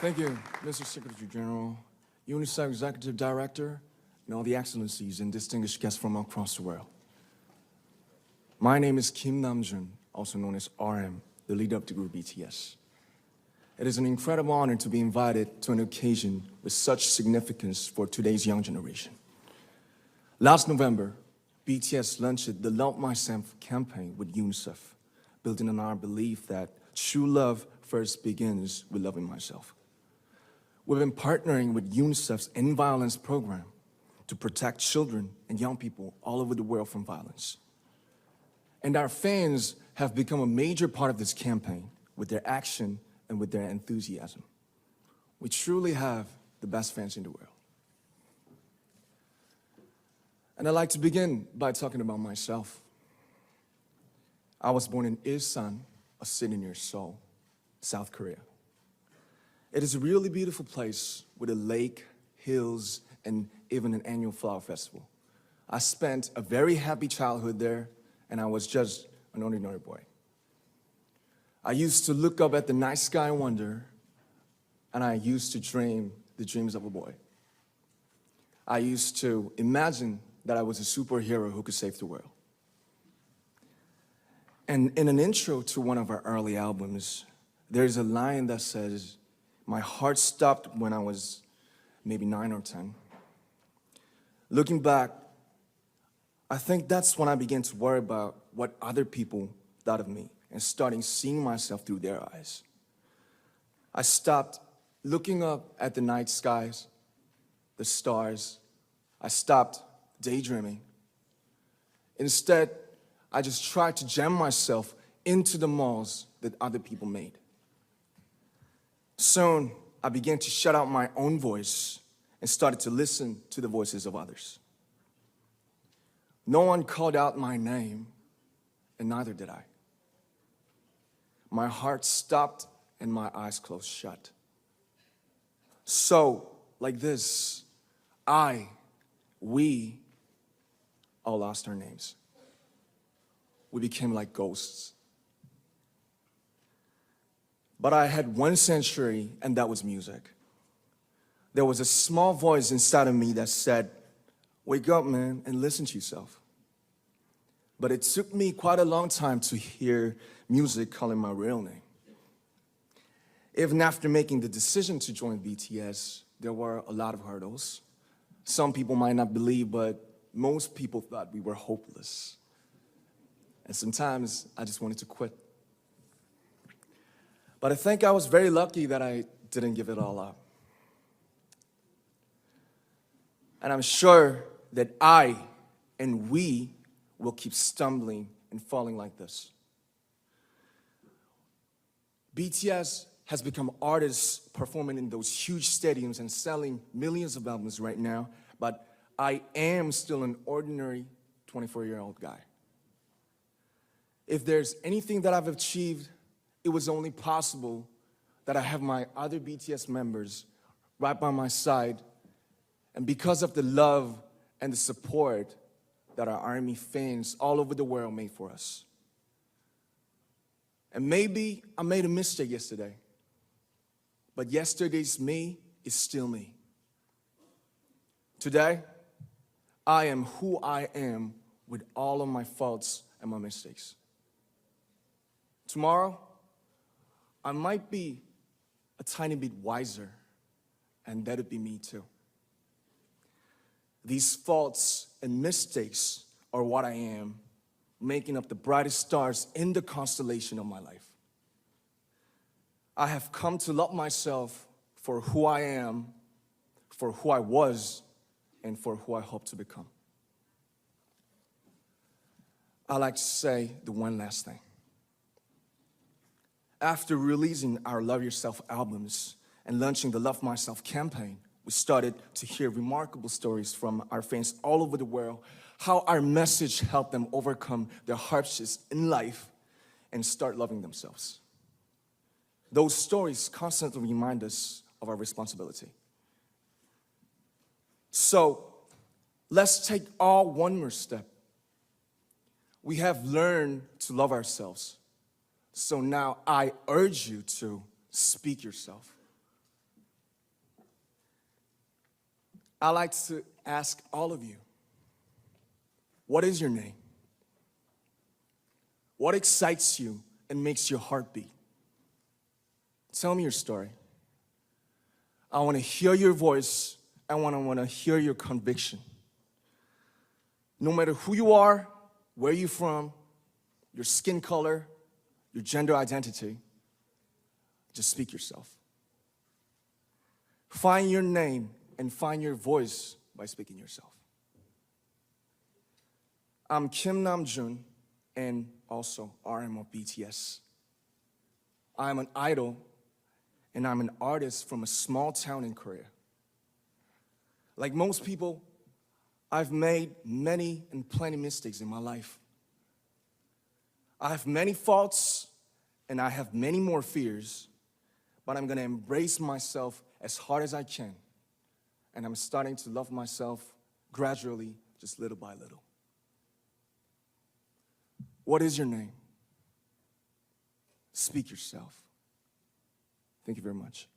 Thank you, Mr. Secretary General, Unicef Executive Director, and all the excellencies and distinguished guests from across the world. My name is Kim Namjoon, also known as RM, the leader of the group BTS. It is an incredible honor to be invited to an occasion with such significance for today's young generation. Last November, BTS launched the Love Myself campaign with Unicef, building on our belief that true love first begins with loving myself. We've been partnering with UNICEF's End Violence program to protect children and young people all over the world from violence. And our fans have become a major part of this campaign with their action and with their enthusiasm. We truly have the best fans in the world. And I'd like to begin by talking about myself. I was born in Ilsan, a city near Seoul, South Korea. It is a really beautiful place with a lake, hills, and even an annual flower festival. I spent a very happy childhood there, and I was just an ordinary boy. I used to look up at the night sky and wonder, and I used to dream the dreams of a boy. I used to imagine that I was a superhero who could save the world. And in an intro to one of our early albums, there's a line that says, "My heart stopped when I was maybe 9 or 10. Looking back, I think that's when I began to worry about what other people thought of me and starting seeing myself through their eyes. I stopped looking up at the night skies, the stars. I stopped daydreaming. Instead, I just tried to jam myself into the malls that other people made. Soon, I began to shut out my own voice and started to listen to the voices of others. No one called out my name, and neither did I. My heart stopped and my eyes closed shut. So, like this, we all lost our names. We became like ghosts. But I had one sanctuary, and that was music. There was a small voice inside of me that said, "Wake up, man, and listen to yourself." But it took me quite a long time to hear music calling my real name. Even after making the decision to join BTS, there were a lot of hurdles. Some people might not believe, but most people thought we were hopeless. And sometimes I just wanted to quit. But I think I was very lucky that I didn't give it all up. And I'm sure that I and we will keep stumbling and falling like this. BTS has become artists performing in those huge stadiums and selling millions of albums right now, but I am still an ordinary 24-year-old guy. If there's anything that I've achieved, it was only possible that I have my other BTS members right by my side, and because of the love and the support that our ARMY fans all over the world made for us. And maybe I made a mistake yesterday, but yesterday's me is still me. Today, I am who I am with all of my faults and my mistakes. Tomorrow, I might be a tiny bit wiser, and that'd be me too. These faults and mistakes are what I am, making up the brightest stars in the constellation of my life. I have come to love myself for who I am, for who I was, and for who I hope to become. I'd like to say the one last thing. After releasing our Love Yourself albums and launching the Love Myself campaign, we started to hear remarkable stories from our fans all over the world, how our message helped them overcome their hardships in life and start loving themselves. Those stories constantly remind us of our responsibility. So, let's take all one more step. We have learned to love ourselves. So now I urge you to speak yourself. I'd like to ask all of you, what is your name? What excites you and makes your heart beat? Tell me your story. I want to hear your voice. I want to hear your conviction. No matter who you are, where you're from, your skin color, your gender identity, just speak yourself. Find your name and find your voice by speaking yourself. I'm Kim Namjoon, and also RM of BTS. I'm an idol, and I'm an artist from a small town in Korea. Like most people, I've made many and plenty mistakes in my life. I have many faults, and I have many more fears, but I'm gonna embrace myself as hard as I can, and I'm starting to love myself gradually, just little by little. What is your name? Speak yourself. Thank you very much.